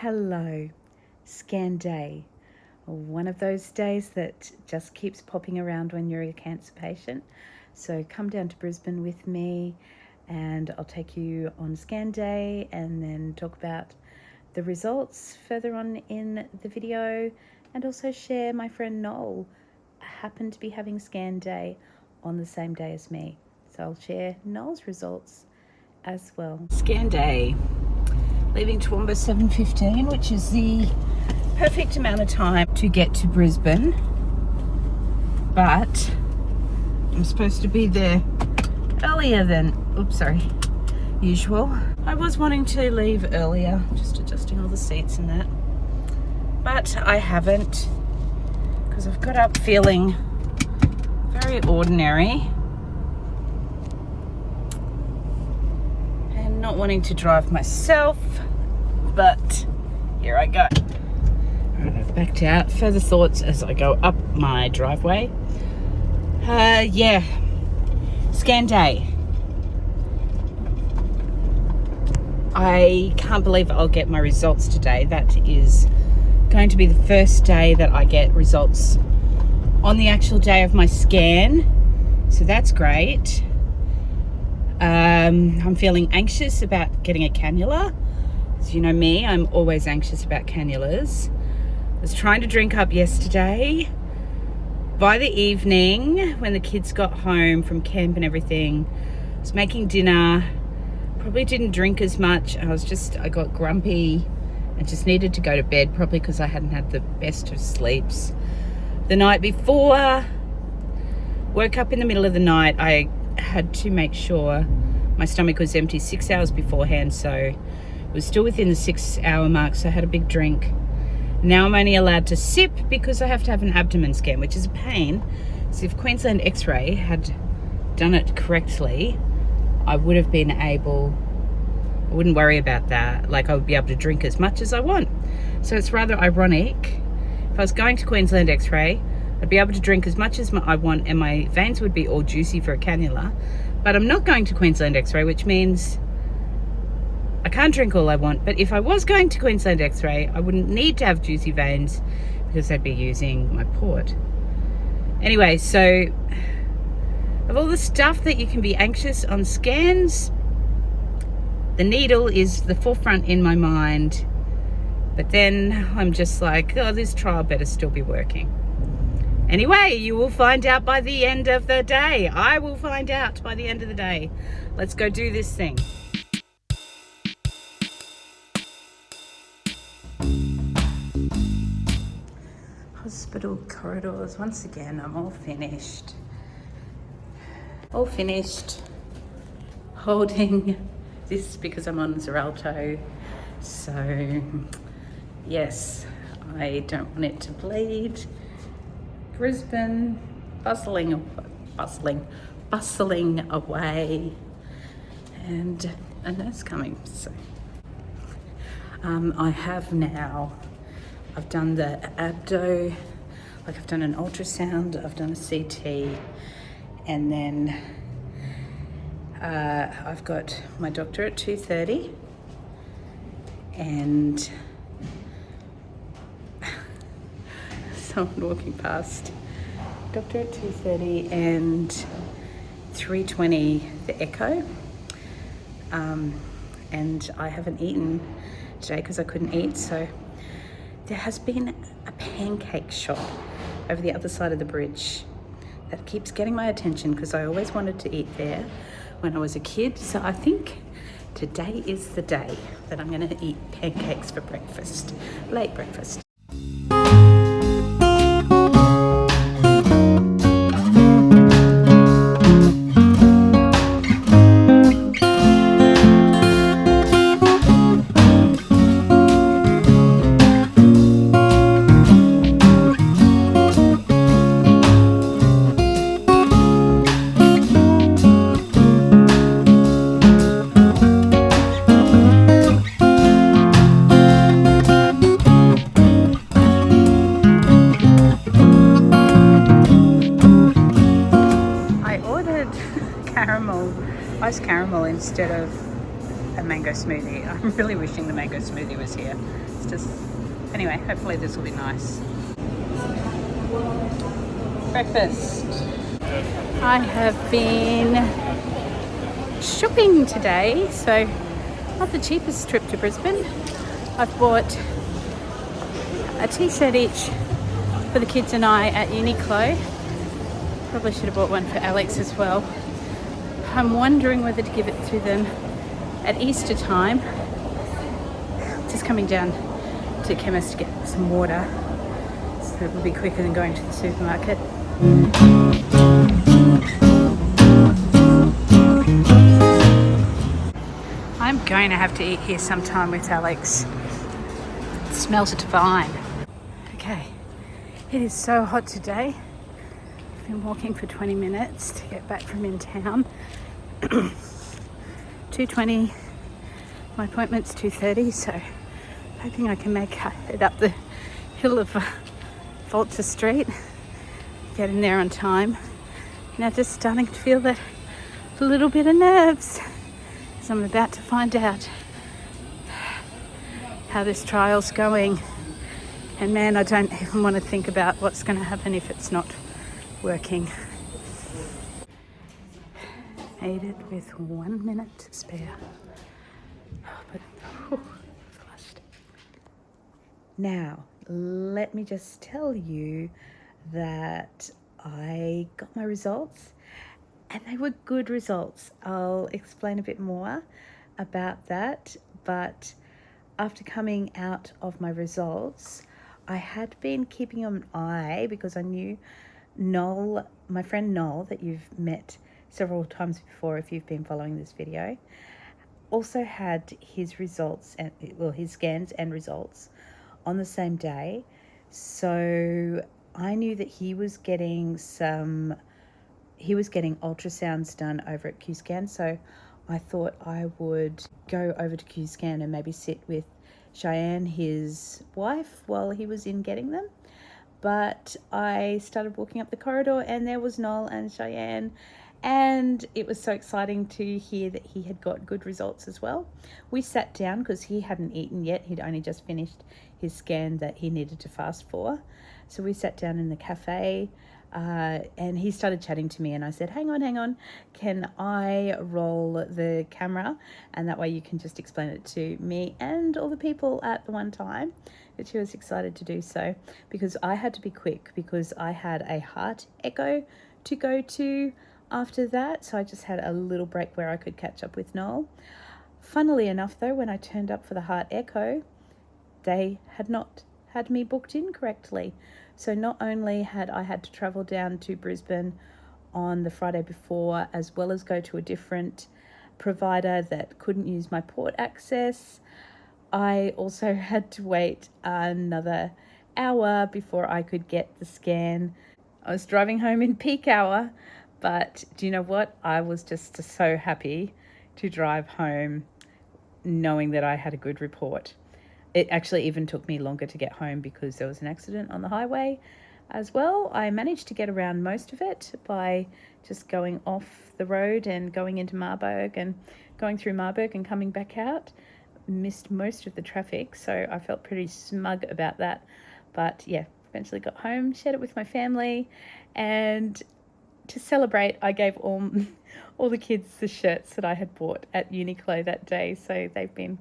Hello, scan day. One of those days that just keeps popping around when you're a cancer patient. So come down to Brisbane with me and I'll take you on scan day and then talk about the results further on in the video, and also share my friend Noel happened to be having scan day on the same day as me. So I'll share Noel's results as well. Scan day. Leaving Toowoomba 7:15, which is the perfect amount of time to get to Brisbane. But I'm supposed to be there earlier than, usual. I was wanting to leave earlier, just adjusting all the seats and that. But I haven't, because I've got up feeling very ordinary. And not wanting to drive myself. But here I go. All right, I've backed out. Further thoughts as I go up my driveway. Scan day. I can't believe I'll get my results today. That is going to be the first day that I get results on the actual day of my scan. So that's great. I'm feeling anxious about getting a cannula. As you know me, I'm always anxious about cannulas. I was trying to drink up yesterday. By the evening, when the kids got home from camp and everything, I was making dinner. Probably didn't drink as much. I got grumpy and just needed to go to bed, probably because I hadn't had the best of sleeps the night before. Woke up in the middle of the night. I had to make sure my stomach was empty 6 hours beforehand, so it was still within the 6 hour mark, so I had a big drink. Now I'm only allowed to sip because I have to have an abdomen scan, which is a pain. So if Queensland X-ray had done it correctly, I would have been able, I wouldn't worry about that. Like, I would be able to drink as much as I want. So it's rather ironic. If I was going to Queensland X-ray, I'd be able to drink as much as I want and my veins would be all juicy for a cannula. But I'm not going to Queensland X-ray, which means I can't drink all I want. But if I was going to Queensland X-ray, I wouldn't need to have juicy veins because I'd be using my port. Anyway, so of all the stuff that you can be anxious on scans, the needle is the forefront in my mind. But then I'm just like, oh, this trial better still be working. Anyway, you will find out by the end of the day. I will find out by the end of the day. Let's go do this thing. Hospital corridors. Once again, I'm all finished. All finished. Holding this because I'm on Xarelto. So, yes, I don't want it to bleed. Brisbane, bustling away, and a nurse coming. So I have now, I've done the abdo, like I've done an ultrasound, I've done a CT, and then I've got my doctor at 2:30, and someone walking past. Doctor at 2:30 and 3:20 the echo. And I haven't eaten today because I couldn't eat. So there has been a pancake shop over the other side of the bridge that keeps getting my attention because I always wanted to eat there when I was a kid. So I think today is the day that I'm going to eat pancakes for breakfast, late breakfast. iced caramel instead of a mango smoothie. I'm really wishing the mango smoothie was here. It's just, anyway, hopefully this will be nice. Breakfast. I have been shopping today, so not the cheapest trip to Brisbane. I've bought a t-shirt each for the kids and I at Uniqlo. Probably should have bought one for Alex as well. I'm wondering whether to give it to them at Easter time. Just coming down to the chemist to get some water, so it will be quicker than going to the supermarket. I'm going to have to eat here sometime with Alex. It smells divine. Okay, it is so hot today. I've been walking for 20 minutes to get back from in town. 2:20, my appointment's 2:30, so hoping I can make it up the hill of Vulture Street, get in there on time. Now just starting to feel that little bit of nerves, so I'm about to find out how this trial's going. And man, I don't even want to think about what's going to happen if it's not working. Made it with 1 minute to spare. But flushed. Now, let me just tell you that I got my results and they were good results. I'll explain a bit more about that, but after coming out of my results, I had been keeping an eye because I knew Noel, my friend Noel, that you've met several times before if you've been following this video, also had his results and his scans and results on the same day. So I knew that he was getting ultrasounds done over at Qscan, so I thought I would go over to Qscan and maybe sit with Cheyenne, his wife, while he was in getting them. But I started walking up the corridor and there was Noel and Cheyenne, and it was so exciting to hear that he had got good results as well. We sat down because he hadn't eaten yet. He'd only just finished his scan that he needed to fast for. So we sat down in the cafe and he started chatting to me, and I said, hang on, can I roll the camera? And that way you can just explain it to me and all the people at the one time. But she was excited to do so because I had to be quick because I had a heart echo to go to after that. So I just had a little break where I could catch up with Noel. Funnily enough though, when I turned up for the heart echo, they had not had me booked in correctly. So not only had I had to travel down to Brisbane on the Friday before, as well as go to a different provider that couldn't use my port access, I also had to wait another hour before I could get the scan. I was driving home in peak hour, but do you know what? I was just so happy to drive home knowing that I had a good report. It actually even took me longer to get home because there was an accident on the highway as well. I managed to get around most of it by just going off the road and going into Marburg and going through Marburg and coming back out. Missed most of the traffic, so I felt pretty smug about that. But yeah, eventually got home, shared it with my family, and to celebrate, I gave all the kids the shirts that I had bought at Uniqlo that day. So they've been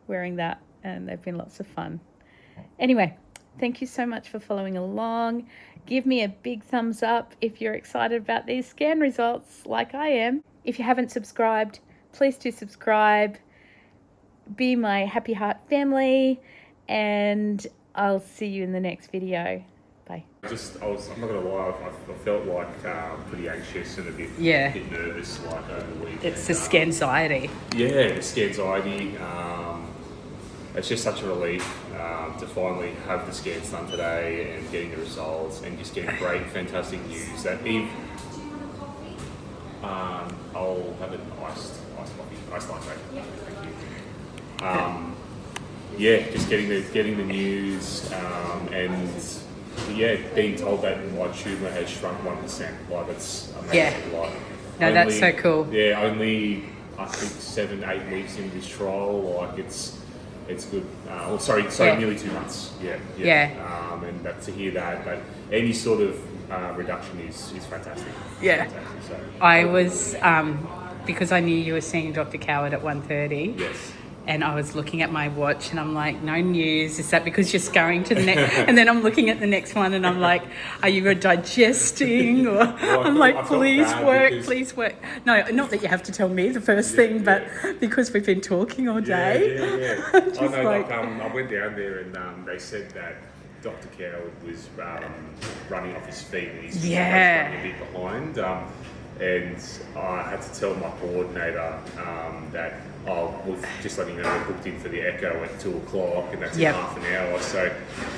wearing that and they've been lots of fun. Anyway, thank you so much for following along. Give me a big thumbs up if you're excited about these scan results like I am. If you haven't subscribed, please do subscribe. Be my happy heart family, and I'll see you in the next video. Bye. I'm not gonna lie, I felt like pretty anxious and a bit nervous like over the weekend. It's the scanxiety. Yeah, the scanxiety. It's just such a relief to finally have the scans done today and getting the results and just getting great, fantastic news that Eve. I'll have an iced latte. Thank you. Yeah, just getting the news and being told that my tumour has shrunk 1%. Like, it's amazing. Yeah. Like, no, that's so cool. Yeah, only I think 7-8 weeks in this trial. Like it's good. Nearly 2 months. Yeah. And to hear that any sort of reduction is fantastic. Yeah. Fantastic. So, I was, because I knew you were seeing Dr. Coward at 1:30. Yes. And I was looking at my watch and I'm like, no news. Is that because you're going to the next? And then I'm looking at the next one and I'm like, are you digesting? Or I'm like, please work. No, not that you have to tell me the first thing, but because we've been talking all day. Yeah. I went down there and they said that Dr. Coward was running off his feet and he's running a bit behind. And I had to tell my coordinator that we've just letting you know we're booked in for the echo at 2 o'clock, and that's in half an hour. So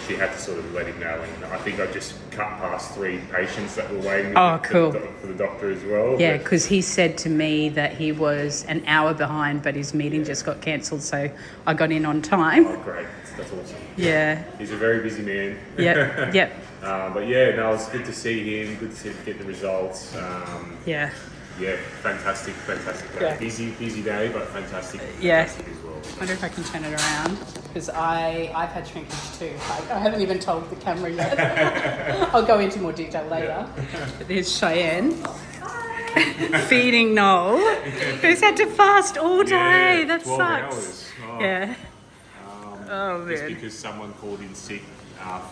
she had to sort of let him know, and I think I just cut past 3 patients that were waiting for the doctor as well. Yeah, because he said to me that he was an hour behind, but his meeting just got cancelled, so I got in on time. Oh, great. That's awesome. Yeah. He's a very busy man. Yep. But yeah, no, it's good to see him, good to get the results. Yeah, fantastic day. Yeah. Busy day, but fantastic. Yeah. Fantastic as well. I wonder if I can turn it around, because I've had shrinkage too. I haven't even told the camera yet. I'll go into more detail later. But there's Cheyenne feeding Noel, who's had to fast all day. That 12 sucks. hours. Yeah. Just man. because someone called in sick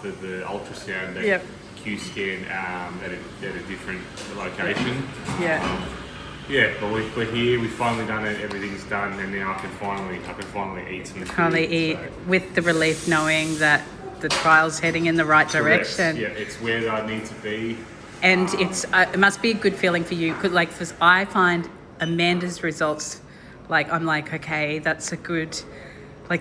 for the ultrasound at Q scan at a different location. But we're here. We've finally done it. Everything's done, and now I can finally eat some food. With the relief knowing that the trial's heading in the right direction. Yeah, it's where I need to be. And it must be a good feeling for you. Because I find Amanda's results, I'm like, okay, that's a good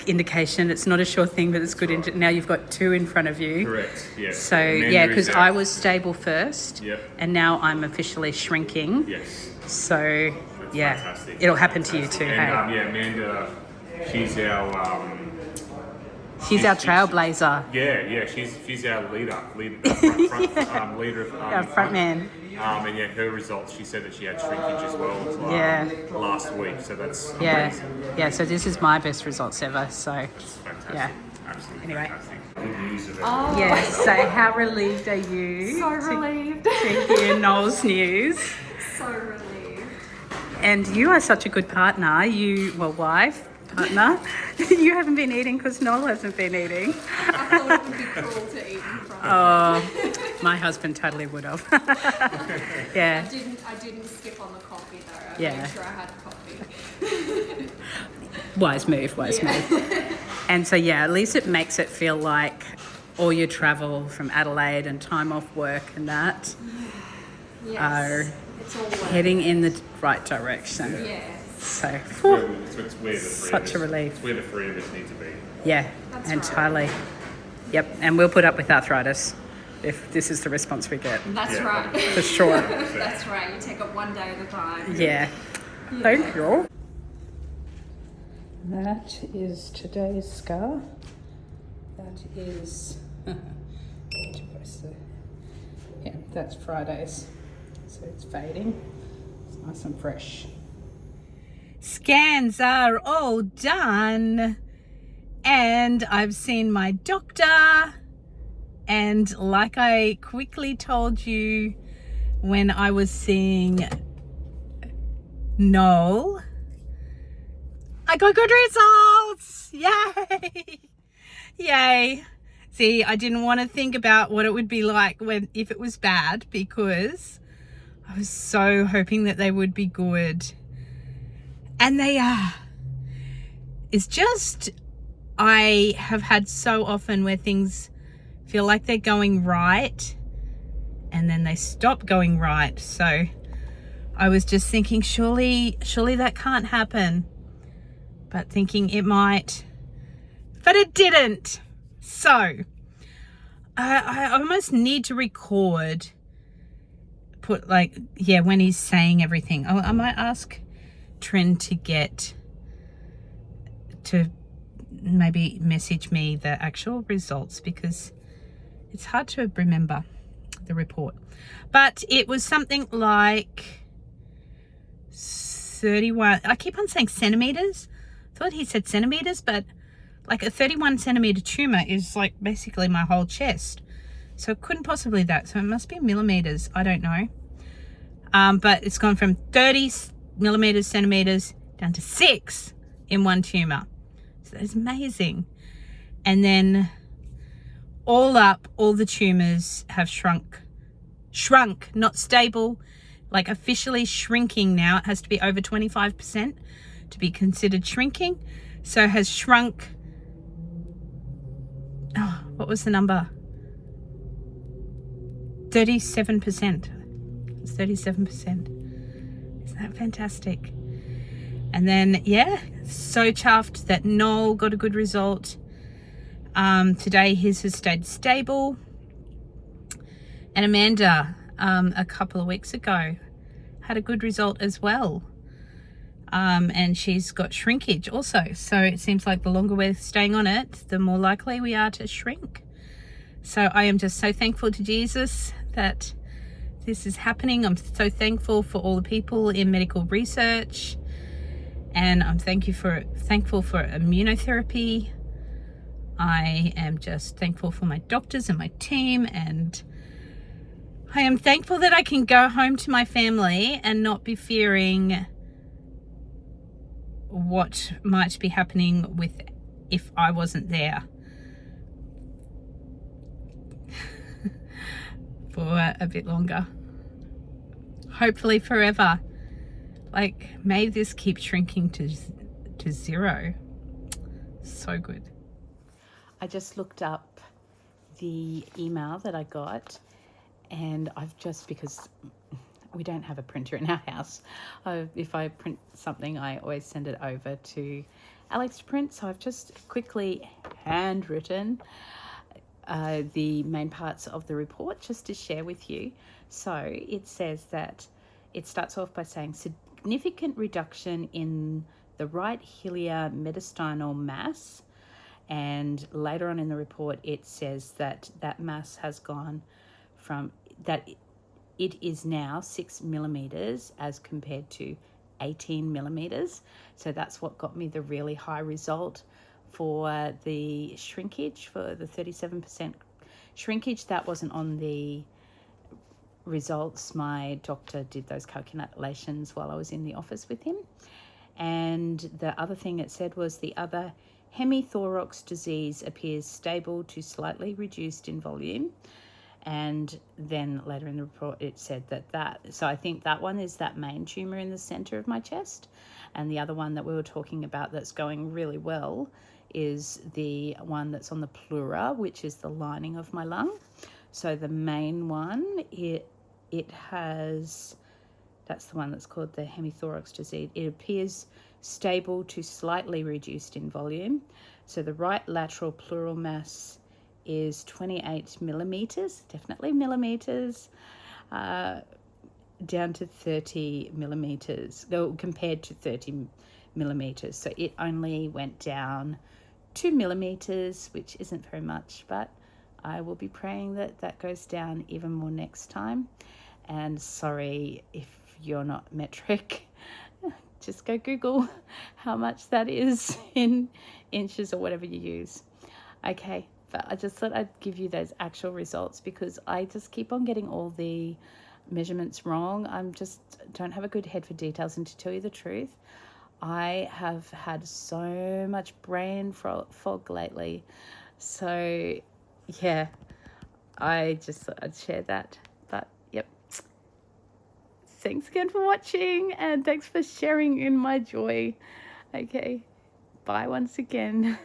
indication. It's not a sure thing, but it's good. Now you've got 2 in front of you. Correct. Yeah. So because I was stable first. Yep. And now I'm officially shrinking. Yes. So That's yeah, fantastic. it'll happen to you too. And, hey? Amanda, she's our. She's our trailblazer. She's our leader leader of Our front man. And her results, she said that she had shrinkage as well last week, so that's amazing. So this is my best results ever, so it's fantastic. Absolutely anyway. Fantastic. Good news of it. So how relieved are you relieved to hear Noel's news? So relieved. And you are such a good partner, wife, partner. You haven't been eating because Noel hasn't been eating. I thought it would be cruel to eat in front of my husband totally would have. I didn't skip on the coffee though. I made sure I had coffee. Wise move. And so at least it makes it feel like all your travel from Adelaide and time off work and that are heading in the right direction. Yes. So it's where the such a relief. It's where the 3 of us need to be. Yeah, That's entirely. Right. Yep, and we'll put up with arthritis if this is the response we get. That's right. For sure. That's right. You take it one day at a time. Yeah. Thank you. That is today's scar. That is... that's Friday's. So it's fading. It's nice and fresh. Scans are all done. And I've seen my doctor. And like I quickly told you when I was seeing Noel, I got good results! Yay! Yay! See, I didn't want to think about what it would be like if it was bad, because I was so hoping that they would be good. And they are. It's just, I have had so often where things feel like they're going right and then they stop going right. So I was just thinking, surely that can't happen. But thinking it might, but it didn't. So I almost need to record, when he's saying everything. I might ask Trin to maybe message me the actual results, because it's hard to remember the report. But it was something like 31, I keep on saying centimeters. I thought he said centimeters, but like a 31 centimeter tumor is like basically my whole chest. So it couldn't possibly that. So it must be millimeters. I don't know. But it's gone from 30 millimeters, centimeters down to 6 in one tumor. So that's amazing. And then all up, all the tumors have shrunk, not stable, like officially shrinking now. It has to be over 25% to be considered shrinking. So has shrunk, oh, what was the number? 37%. It's 37%. Isn't that fantastic? And then, yeah, so chuffed that Noel got a good result. Today his has stayed stable. And Amanda, a couple of weeks ago, had a good result as well. And she's got shrinkage also. So it seems like the longer we're staying on it, the more likely we are to shrink. So I am just so thankful to Jesus that this is happening. I'm so thankful for all the people in medical research, and I'm thankful for immunotherapy. I am just thankful for my doctors and my team, and I am thankful that I can go home to my family and not be fearing what might be happening with if I wasn't there for a bit longer. Hopefully forever. Like, may this keep shrinking to 0. So good. I just looked up the email that I got, and I've just, because we don't have a printer in our house, if I print something I always send it over to Alex to print, so I've just quickly handwritten the main parts of the report just to share with you. So it says that it starts off by saying significant reduction in the right hilar mediastinal mass, and later on in the report it says that that mass has gone from that it is now 6 millimeters as compared to 18 millimeters. So that's what got me the really high result for the shrinkage, for the 37% shrinkage. That wasn't on the results. My doctor did those calculations while I was in the office with him. And the other thing it said was the other hemithorax disease appears stable to slightly reduced in volume. And then later in the report it said that so I think that one is that main tumor in the center of my chest, and the other one that we were talking about that's going really well is the one that's on the pleura, which is the lining of my lung. So the main one, it has, that's the one that's called the hemithorax disease. It appears stable to slightly reduced in volume. So the right lateral pleural mass is 28 millimeters, definitely millimeters, down to 30 millimeters, though compared to 30 millimeters. So it only went down 2 millimeters, which isn't very much, but I will be praying that that goes down even more next time. And sorry if you're not metric, just go Google how much that is in inches or whatever you use. Okay. But I just thought I'd give you those actual results because I just keep on getting all the measurements wrong. I'm just don't have a good head for details, and to tell you the truth, I have had so much brain fog lately. So yeah, I just thought I'd share that. But yep, thanks again for watching, and thanks for sharing in my joy. Okay, bye once again.